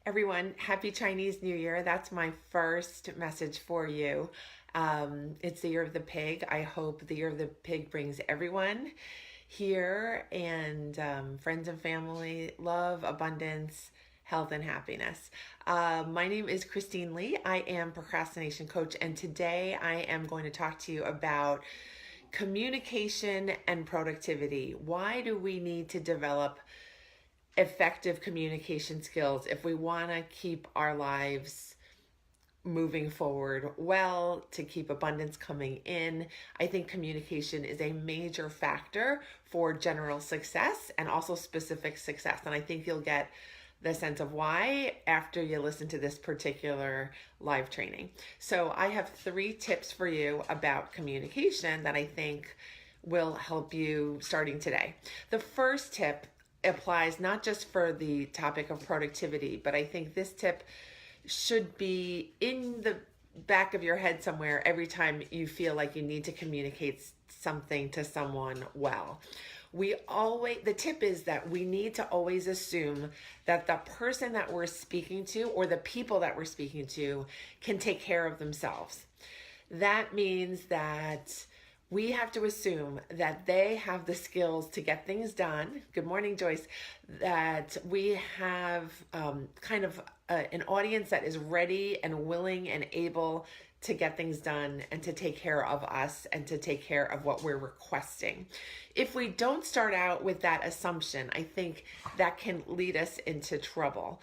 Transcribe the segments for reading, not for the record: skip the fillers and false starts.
Everyone, happy Chinese New Year. That's my first message for you. It's the year of the pig. I hope the year of the pig brings everyone here and friends and family love, abundance, health, and happiness. My name is Christine Lee. I am procrastination coach, and today I am going to talk to you about communication and productivity. Why do we need to develop effective communication skills if we want to keep our lives moving forward well, to keep abundance coming in? I think communication is a major factor for general success and also specific success. And I think you'll get the sense of why after you listen to this particular live training. So I have 3 tips for you about communication that I think will help you starting today. The first tip applies not just for the topic of productivity, but I think this tip should be in the back of your head somewhere every time you feel like you need to communicate something to someone well. The tip is that we need to always assume that the person that we're speaking to or the people that we're speaking to can take care of themselves. That means that we have to assume that they have the skills to get things done. Good morning, Joyce. That we have an audience that is ready and willing and able to get things done and to take care of us and to take care of what we're requesting. If we don't start out with that assumption, I think that can lead us into trouble.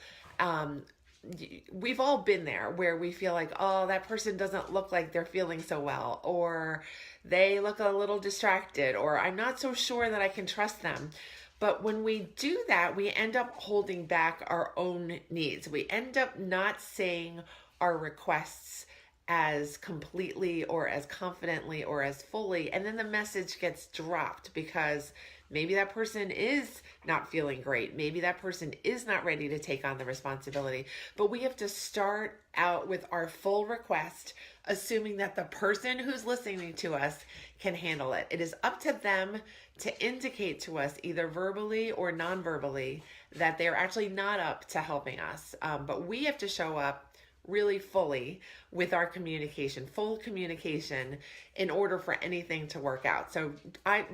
We've all been there where we feel like, oh, that person doesn't look like they're feeling so well, or they look a little distracted, or I'm not so sure that I can trust them. But when we do that, we end up holding back our own needs. We end up not saying our requests as completely or as confidently or as fully, and then the message gets dropped because maybe that person is not feeling great. Maybe that person is not ready to take on the responsibility. But we have to start out with our full request, assuming that the person who's listening to us can handle it. It is up to them to indicate to us, either verbally or non-verbally, that they're actually not up to helping us. But we have to show up really fully with our communication, full communication, in order for anything to work out. So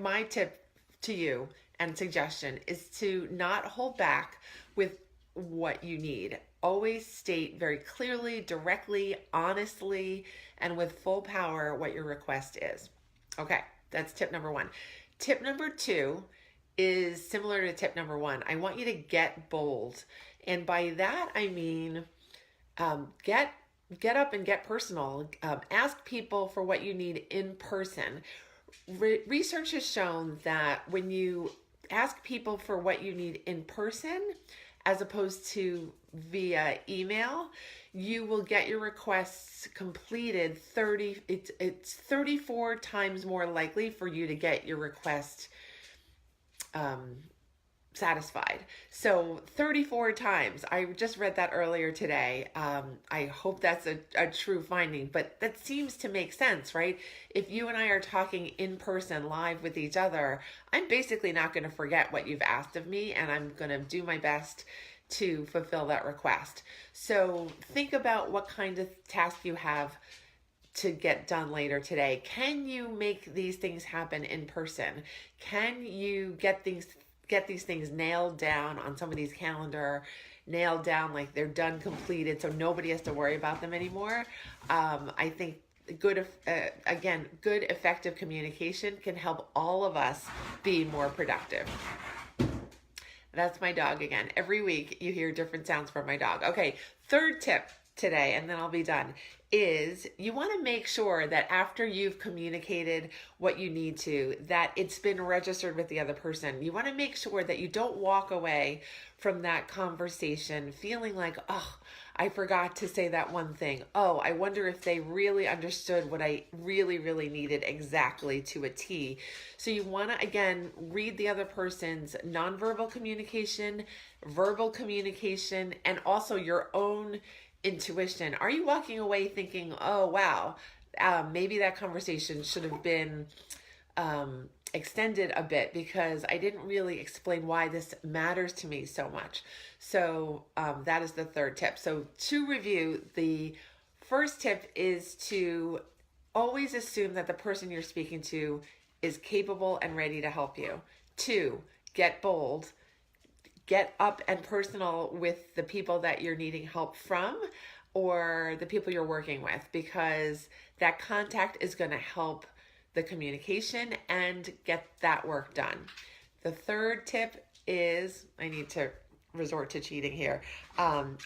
my tip to you and suggestion is to not hold back with what you need. Always state very clearly, directly, honestly, and with full power what your request is. Okay, that's tip number 1. Tip number 2 is similar to tip number 1. I want you to get bold. And by that, I mean, get up and get personal. Ask people for what you need in person. Research has shown that when you ask people for what you need in person, as opposed to via email, you will get your requests completed. It's 34 times more likely for you to get your request satisfied. So 34 times. I just read that earlier today. I hope that's a true finding, but that seems to make sense, right? If you and I are talking in person live with each other, I'm basically not going to forget what you've asked of me, and I'm going to do my best to fulfill that request. So think about what kind of task you have to get done later today. Can you make these things happen in person? Can you get these things nailed down on somebody's calendar, nailed down like they're done, completed, so nobody has to worry about them anymore? I think good effective communication can help all of us be more productive. That's my dog again. Every week you hear different sounds from my dog. Okay, third tip today, and then I'll be done, is you want to make sure that after you've communicated what you need to, that it's been registered with the other person. You want to make sure that you don't walk away from that conversation feeling like, oh, I forgot to say that one thing. Oh, I wonder if they really understood what I really, really needed exactly to a T. So you want to, again, read the other person's nonverbal communication, verbal communication, and also your own intuition. Are you walking away thinking, oh, wow, maybe that conversation should have been extended a bit because I didn't really explain why this matters to me so much. So that is the third tip. So to review, the first tip is to always assume that the person you're speaking to is capable and ready to help you. Two, get bold. Get up and personal with the people that you're needing help from or the people you're working with, because that contact is going to help the communication and get that work done. The third tip is, I need to resort to cheating here.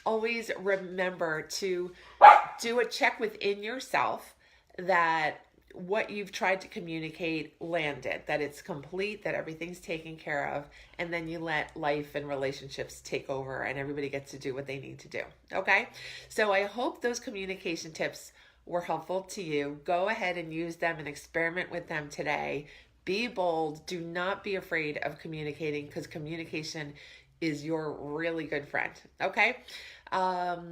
Always remember to do a check within yourself that what you've tried to communicate landed, that it's complete, that everything's taken care of, and then you let life and relationships take over and everybody gets to do what they need to do. Okay? So I hope those communication tips were helpful to you. Go ahead and use them and experiment with them today. Be bold. Do not be afraid of communicating, because communication is your really good friend. Okay?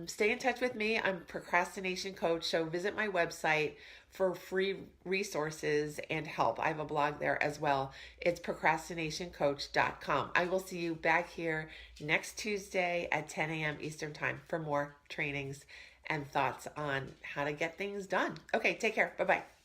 Stay in touch with me. I'm procrastination coach. So visit my website for free resources and help. I have a blog there as well. It's procrastinationcoach.com. I will see you back here next Tuesday at 10 a.m. Eastern Time for more trainings and thoughts on how to get things done. Okay, take care. Bye-bye.